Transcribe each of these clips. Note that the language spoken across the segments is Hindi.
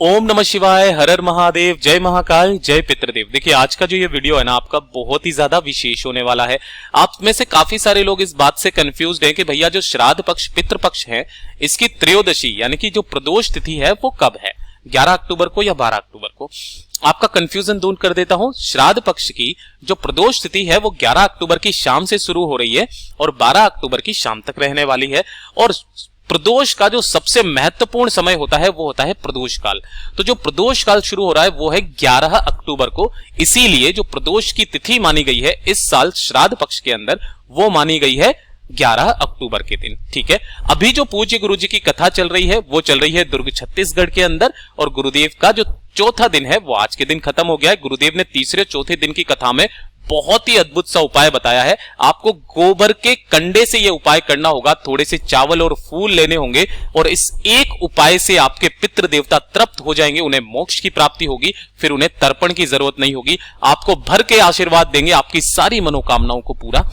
ओम नमः शिवाय, हर हर महादेव, जय महाकाल, जय पितृदेव। देखिए आज का जो ये वीडियो है ना आपका बहुत ही ज्यादा विशेष होने वाला है। आप में से काफी सारे लोग इस बात से कंफ्यूज्ड हैं कि भैया जो श्राद्ध पक्ष पितृ पक्ष है इसकी त्रयोदशी यानी कि जो प्रदोष तिथि है वो कब है, 11 अक्टूबर को या 12 अक्टूबर को। आपका कंफ्यूजन दूर कर देता हूं। श्राद्ध पक्ष की जो प्रदोष तिथि है वो 11 अक्टूबर की शाम से शुरू हो रही है और 12 अक्टूबर की शाम तक रहने वाली है। और प्रदोष का जो सबसे महत्वपूर्ण समय होता है वो होता है प्रदोष काल। तो जो प्रदोष काल शुरू हो रहा है वो है 11 अक्टूबर को। इसीलिए जो प्रदोष की तिथि मानी गई है इस साल श्राद्ध पक्ष के अंदर वो मानी गई है 11 अक्टूबर के दिन। ठीक है, अभी जो पूज्य गुरु जी की कथा चल रही है वो चल रही है दुर्ग छत्तीसगढ़ के अंदर और गुरुदेव का जो चौथा दिन है वो आज के दिन खत्म हो गया है। गुरुदेव ने तीसरे चौथे दिन की कथा में बहुत ही अद्भुत सा उपाय बताया है। आपको गोबर के कंडे से यह उपाय करना होगा, थोड़े से चावल और फूल लेने होंगे और इस एक उपाय से आपके पितृ देवता तृप्त हो जाएंगे, उन्हें मोक्ष की प्राप्ति होगी, फिर उन्हें तर्पण की जरूरत नहीं होगी। आपको भर के आशीर्वाद देंगे, आपकी सारी मनोकामनाओं को पूरा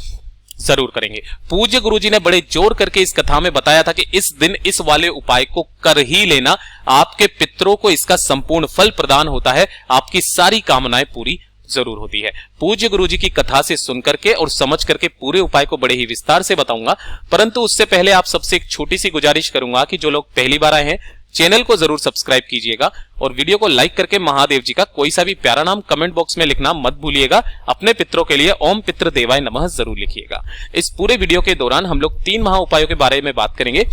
जरूर करेंगे। पूज्य गुरुजी ने बड़े जोर करके इस कथा में बताया था कि इस दिन इस वाले उपाय को कर ही लेना, आपके पितरों को इसका संपूर्ण फल प्रदान होता है, आपकी सारी कामनाएं पूरी जरूर होती है। पूज्य गुरुजी की कथा से सुन करके और समझ करके पूरे उपाय को बड़े ही विस्तार से बताऊंगा, परंतु उससे पहले आप सबसे एक छोटी सी गुजारिश करूंगा कि जो लोग पहली बार आए हैं चैनल को जरूर सब्सक्राइब कीजिएगा और वीडियो को लाइक करके महादेव जी का कोई सा भी प्यारा नाम कमेंट बॉक्स में लिखना मत भूलिएगा। अपने पितरों के लिए ओम पितृ देवाय नमः जरूर लिखिएगा। इस पूरे वीडियो के दौरान हम लोग 3 महा उपायों के बारे में बात करेंगे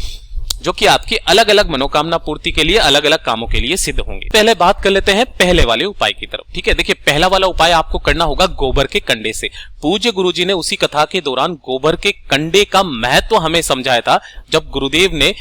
जो कि आपकी अलग अलग मनोकामना पूर्ति के लिए अलग अलग कामों के लिए सिद्ध होंगे। पहले बात कर लेते हैं पहले वाले उपाय की तरफ। ठीक है, देखिए पहला वाला उपाय आपको करना होगा गोबर के कंडे से। पूज्य गुरुजी ने उसी कथा के दौरान गोबर के कंडे का महत्व हमें समझाया था जब गुरुदेव ने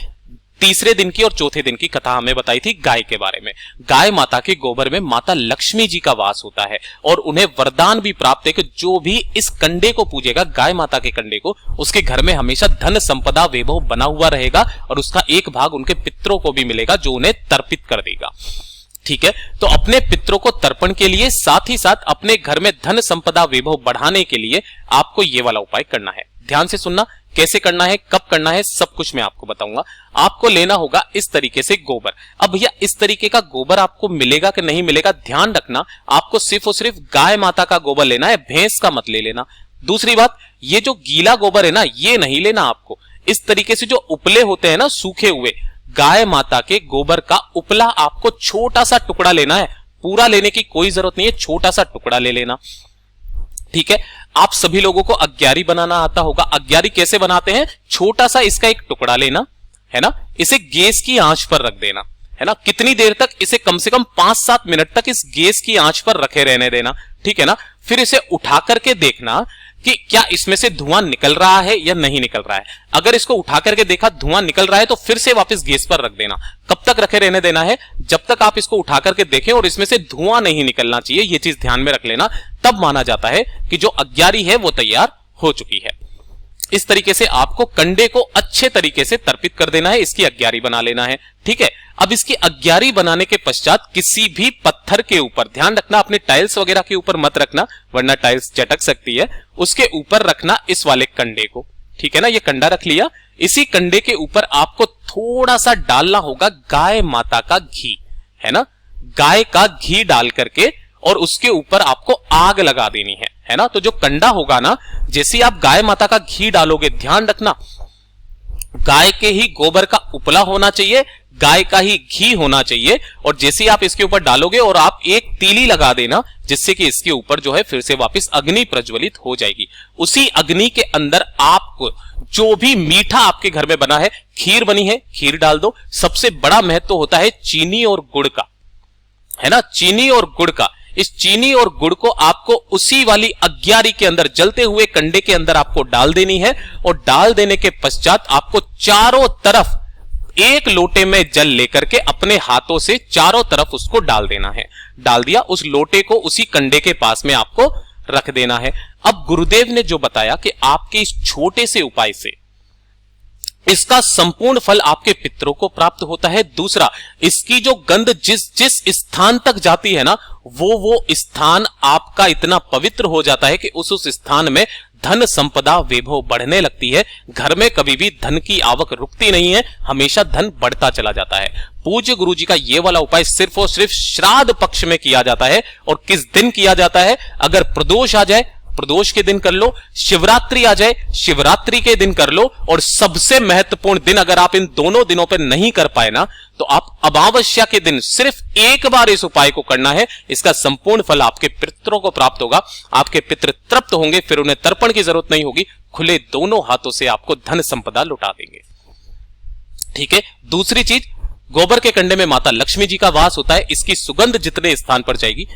तीसरे दिन की और चौथे दिन की कथा हमें बताई थी गाय के बारे में। गाय माता के गोबर में माता लक्ष्मी जी का वास होता है और उन्हें वरदान भी प्राप्त है कि जो भी इस कंडे को पूजेगा, गाय माता के कंडे को, उसके घर में हमेशा धन संपदा वैभव बना हुआ रहेगा और उसका एक भाग उनके पितरों को भी मिलेगा जो उन्हें तर्पित कर देगा। ठीक है, तो अपने पितरों को तर्पण के लिए साथ ही साथ अपने घर में धन संपदा वैभव बढ़ाने के लिए आपको ये वाला उपाय करना है। ध्यान से सुनना, कैसे करना है, कब करना है, सब कुछ मैं आपको बताऊंगा। आपको लेना होगा इस तरीके से गोबर। अब भैया इस तरीके का गोबर आपको मिलेगा कि नहीं मिलेगा, ध्यान रखना, आपको सिर्फ और सिर्फ गाय माता का गोबर लेना है, भैंस का मत ले लेना। दूसरी बात, ये जो गीला गोबर है ना ये नहीं लेना आपको। इस तरीके से जो उपले होते हैं ना सूखे हुए, गाय माता के गोबर का उपला आपको छोटा सा टुकड़ा लेना है, पूरा लेने की कोई जरूरत नहीं है, छोटा सा टुकड़ा ले लेना। ठीक है, आप सभी लोगों को अग्यारी बनाना आता होगा। अग्यारी कैसे बनाते हैं, छोटा सा इसका एक टुकड़ा लेना है ना, इसे गैस की आंच पर रख देना है ना। कितनी देर तक, इसे कम से कम 5-7 मिनट तक इस गैस की आंच पर रखे रहने देना। ठीक है ना, फिर इसे उठा करके देखना कि क्या इसमें से धुआं निकल रहा है या नहीं निकल रहा है। अगर इसको उठा करके देखा धुआं निकल रहा है तो फिर से वापस गैस पर रख देना। कब तक रखे रहने देना है, जब तक आप इसको उठा करके देखें और इसमें से धुआं नहीं निकलना चाहिए। यह चीज ध्यान में रख लेना, तब माना जाता है कि जो अग्यारी है वो तैयार हो चुकी है। इस तरीके से आपको कंडे को अच्छे तरीके से तर्पित कर देना है, इसकी अग्यारी बना लेना है। ठीक है, अब इसकी अग्यारी बनाने के पश्चात किसी भी पत्थर के ऊपर, ध्यान रखना अपने टाइल्स वगैरह के ऊपर मत रखना वरना टाइल्स चटक सकती है, उसके ऊपर रखना इस वाले कंडे को। ठीक है ना, ये कंडा रख लिया, इसी कंडे के ऊपर आपको थोड़ा सा डालना होगा गाय माता का घी, है ना, गाय का घी डाल करके और उसके ऊपर आपको आग लगा देनी है ना। तो जो कंडा होगा ना, जैसे आप गाय माता का घी डालोगे, ध्यान रखना गाय के ही गोबर का उपला होना चाहिए, गाय का ही घी होना चाहिए और जैसे आप इसके ऊपर डालोगे और आप एक तीली लगा देना जिससे कि इसके ऊपर जो है फिर से वापस अग्नि प्रज्वलित हो जाएगी। उसी अग्नि के अंदर आपको जो भी मीठा आपके घर में बना है, खीर बनी है खीर डाल दो। सबसे बड़ा महत्व होता है चीनी और गुड़ का, है ना, चीनी और गुड़ का। इस चीनी और गुड़ को आपको उसी वाली अग्यारी के अंदर, जलते हुए कंडे के अंदर आपको डाल देनी है और डाल देने के पश्चात आपको चारों तरफ एक लोटे में जल लेकर के अपने हाथों से चारों तरफ उसको डाल देना है। डाल दिया, उस लोटे को उसी कंडे के पास में आपको रख देना है। अब गुरुदेव ने जो बताया कि आपके इस छोटे से उपाय से इसका संपूर्ण फल आपके पितरों को प्राप्त होता है। दूसरा, इसकी जो गंध जिस स्थान तक जाती है ना, वो स्थान आपका इतना पवित्र हो जाता है कि उस स्थान में धन संपदा वैभव बढ़ने लगती है। घर में कभी भी धन की आवक रुकती नहीं है, हमेशा धन बढ़ता चला जाता है। पूज्य गुरुजी का ये वाला उपाय सिर्फ और सिर्फ श्राद्ध पक्ष में किया जाता है। और किस दिन किया जाता है? अगर प्रदोष आ जाए, प्रदोष के दिन कर लो, शिवरात्रि आ जाए, शिवरात्रि के दिन कर लो, और सबसे महत्वपूर्ण दिन अगर आप इन दोनों दिनों पर नहीं कर पाए ना, तो आप अमावस्या के दिन सिर्फ एक बार इस उपाय को करना है। इसका संपूर्ण फल आपके पितरों को प्राप्त होगा। आपके पितृ तृप्त होंगे, फिर उन्हें तर्पण की जरूरत नहीं होगी, खुले दोनों हाथों से आपको धन संपदा लुटा देंगे। ठीक है। दूसरी चीज, गोबर के कंडे में माता लक्ष्मी जी का वास होता है। इसकी सुगंध जितने स्थान पर जाएगी,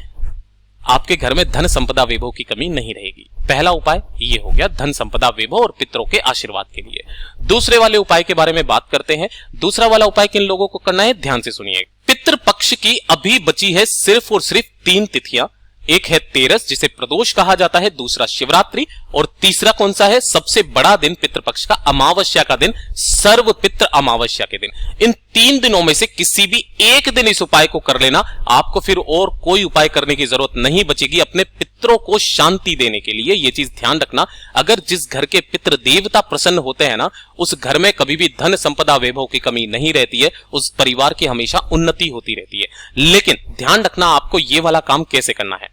आपके घर में धन संपदा वैभव की कमी नहीं रहेगी। पहला उपाय ये हो गया धन संपदा वैभव और पितरों के आशीर्वाद के लिए। दूसरे वाले उपाय के बारे में बात करते हैं। दूसरा वाला उपाय किन लोगों को करना है, ध्यान से सुनिए। पितृपक्ष की अभी बची है सिर्फ और सिर्फ 3 तिथियां। एक है तेरस, जिसे प्रदोष कहा जाता है, दूसरा शिवरात्रि, और तीसरा कौन सा है? सबसे बड़ा दिन पितृपक्ष का, अमावस्या का दिन, सर्व पितृ अमावस्या के दिन। इन 3 दिनों में से किसी भी एक दिन इस उपाय को कर लेना, आपको फिर और कोई उपाय करने की जरूरत नहीं बचेगी अपने पितरों को शांति देने के लिए। यह चीज ध्यान रखना, अगर जिस घर के पितृ देवता प्रसन्न होते हैं ना, उस घर में कभी भी धन संपदा वैभव की कमी नहीं रहती है, उस परिवार की हमेशा उन्नति होती रहती है। लेकिन ध्यान रखना, आपको यह वाला काम कैसे करना है।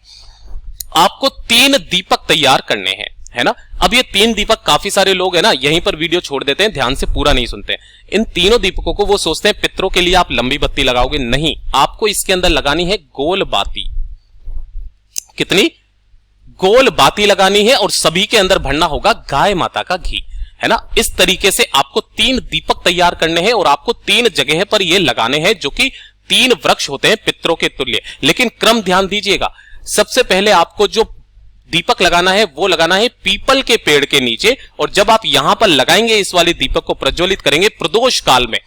आपको 3 दीपक तैयार करने हैं, है ना। अब ये 3 दीपक, काफी सारे लोग है ना यहीं पर वीडियो छोड़ देते हैं, ध्यान से पूरा नहीं सुनते। इन तीनों दीपकों को वो सोचते हैं पितरों के लिए आप लंबी बत्ती लगाओगे, नहीं, आपको इसके अंदर लगानी है गोल बाती। कितनी? गोल बाती लगानी है, और सभी के अंदर भरना होगा गाय माता का घी, है ना। इस तरीके से आपको 3 दीपक तैयार करने हैं, और आपको 3 जगह पर ये लगाने हैं, जो कि 3 वृक्ष होते हैं पितरों के तुल्य। लेकिन क्रम ध्यान दीजिएगा, सबसे पहले आपको जो दीपक लगाना है वो लगाना है पीपल के पेड़ के नीचे। और जब आप यहां पर लगाएंगे, इस वाले दीपक को प्रज्वलित करेंगे प्रदोष काल में।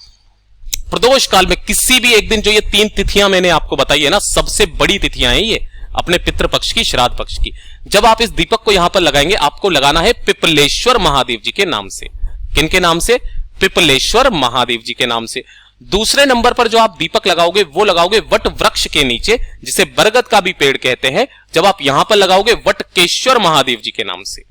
प्रदोष काल में किसी भी एक दिन, जो ये 3 तिथियां मैंने आपको बताई है ना, सबसे बड़ी तिथियां हैं ये अपने पितृपक्ष की, श्राद्ध पक्ष की। जब आप इस दीपक को यहां पर लगाएंगे, आपको लगाना है पिपलेश्वर महादेव जी के नाम से। किनके नाम से? पिपलेश्वर महादेव जी के नाम से। दूसरे नंबर पर जो आप दीपक लगाओगे, वो लगाओगे वट वृक्ष के नीचे, जिसे बरगद का भी पेड़ कहते हैं। जब आप यहां पर लगाओगे, वटकेश्वर महादेव जी के नाम से,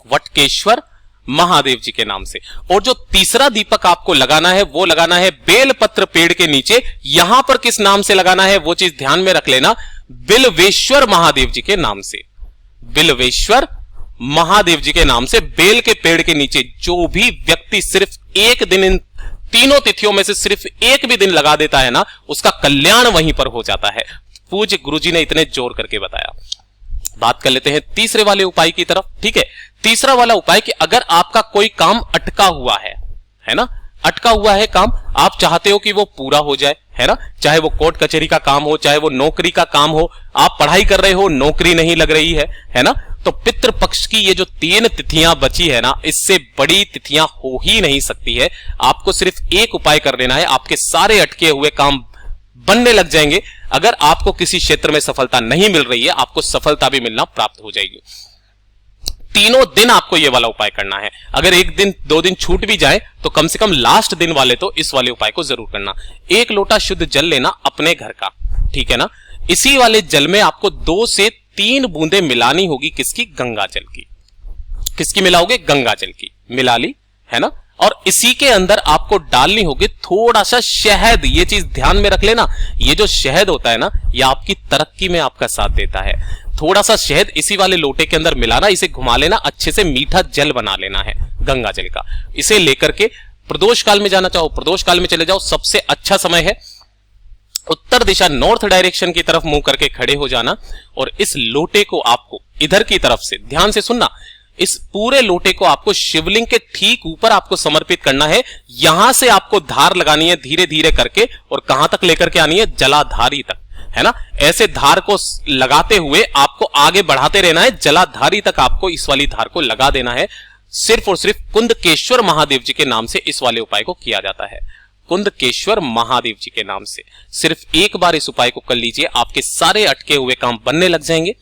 वटकेश्वर महादेव जी के नाम से। और जो तीसरा दीपक आपको लगाना है, वो लगाना है बेलपत्र पेड़ के नीचे। यहां पर किस नाम से लगाना है, वो चीज ध्यान में रख लेना, बिल्वेश्वर महादेव जी के नाम से। बिल्वेश्वर महादेव जी के नाम से बेल के पेड़ के नीचे जो भी व्यक्ति सिर्फ एक दिन, इन तीनों तिथियों में से सिर्फ एक भी दिन लगा देता है ना, उसका कल्याण वहीं पर हो जाता है। पूज्य गुरुजी ने इतने जोर करके बताया। बात कर लेते हैं तीसरे वाले उपाय की तरफ। ठीक है। तीसरा वाला उपाय कि अगर आपका कोई काम अटका हुआ है ना, अटका हुआ है काम, आप चाहते हो कि वो पूरा हो जाए, है ना। चाहे वो कोर्ट कचहरी का काम हो, चाहे वो नौकरी का काम हो, आप पढ़ाई कर रहे हो, नौकरी नहीं लग रही है ना। तो पितृपक्ष की ये जो 3 तिथियां बची है ना, इससे बड़ी तिथियां हो ही नहीं सकती है। आपको सिर्फ एक उपाय कर लेना है, आपके सारे अटके हुए काम बनने लग जाएंगे। अगर आपको किसी क्षेत्र में सफलता नहीं मिल रही है, आपको सफलता भी मिलना प्राप्त हो जाएगी। तीनों दिन आपको ये वाला उपाय करना है। अगर 1 दिन 2 दिन छूट भी जाए, तो कम से कम लास्ट दिन वाले तो इस वाले उपाय को जरूर करना। 1 लोटा शुद्ध जल लेना अपने घर का, ठीक है ना। इसी वाले जल में आपको 2 से 3 बूंदें मिलानी होगी, किसकी? गंगा जल की। किसकी मिलाओगे? गंगा जल की। मिला ली, है ना। और इसी के अंदर आपको डालनी होगी थोड़ा सा शहद। ये चीज ध्यान में रख लेना, ये जो शहद होता है ना, ये आपकी तरक्की में आपका साथ देता है। थोड़ा सा शहद इसी वाले लोटे के अंदर मिलाना, इसे घुमा लेना, अच्छे से मीठा जल बना लेना है गंगा जल का। इसे लेकर के प्रदोष काल में जाना चाहो, प्रदोष काल में चले जाओ। सबसे अच्छा समय है उत्तर दिशा, नॉर्थ डायरेक्शन की तरफ मुंह करके खड़े हो जाना, और इस लोटे को आपको इधर की तरफ से, ध्यान से सुनना, इस पूरे लोटे को आपको शिवलिंग के ठीक ऊपर आपको समर्पित करना है। यहां से आपको धार लगानी है धीरे धीरे करके, और कहां तक लेकर के आनी है? जलाधारी तक, है ना। ऐसे धार को लगाते हुए आपको आगे बढ़ाते रहना है, जलाधारी तक आपको इस वाली धार को लगा देना है। सिर्फ और सिर्फ कुंदकेश्वर महादेव जी के नाम से इस वाले उपाय को किया जाता है। कुंदकेश्वर महादेव जी के नाम से सिर्फ एक बार इस उपाय को कर लीजिए, आपके सारे अटके हुए काम बनने लग जाएंगे।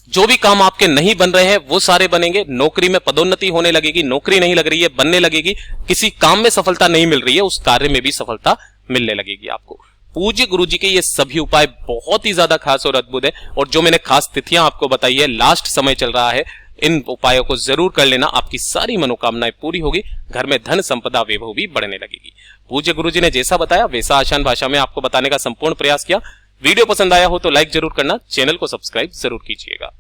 जो भी काम आपके नहीं बन रहे हैं वो सारे बनेंगे। नौकरी में पदोन्नति होने लगेगी, नौकरी नहीं लग रही है, बनने लगेगी। किसी काम में सफलता नहीं मिल रही है, उस कार्य में भी सफलता मिलने लगेगी आपको। पूज्य गुरुजी के ये सभी उपाय बहुत ही ज्यादा खास और अद्भुत है। और जो मैंने खास तिथियां आपको बताई है, लास्ट समय चल रहा है, इन उपायों को जरूर कर लेना, आपकी सारी मनोकामनाएं पूरी होगी, घर में धन संपदा वैभव भी बढ़ने लगेगी। पूज्य गुरुजी ने जैसा बताया वैसा आसान भाषा में आपको बताने का संपूर्ण प्रयास किया। वीडियो पसंद आया हो तो लाइक जरूर करना, चैनल को सब्सक्राइब जरूर कीजिएगा।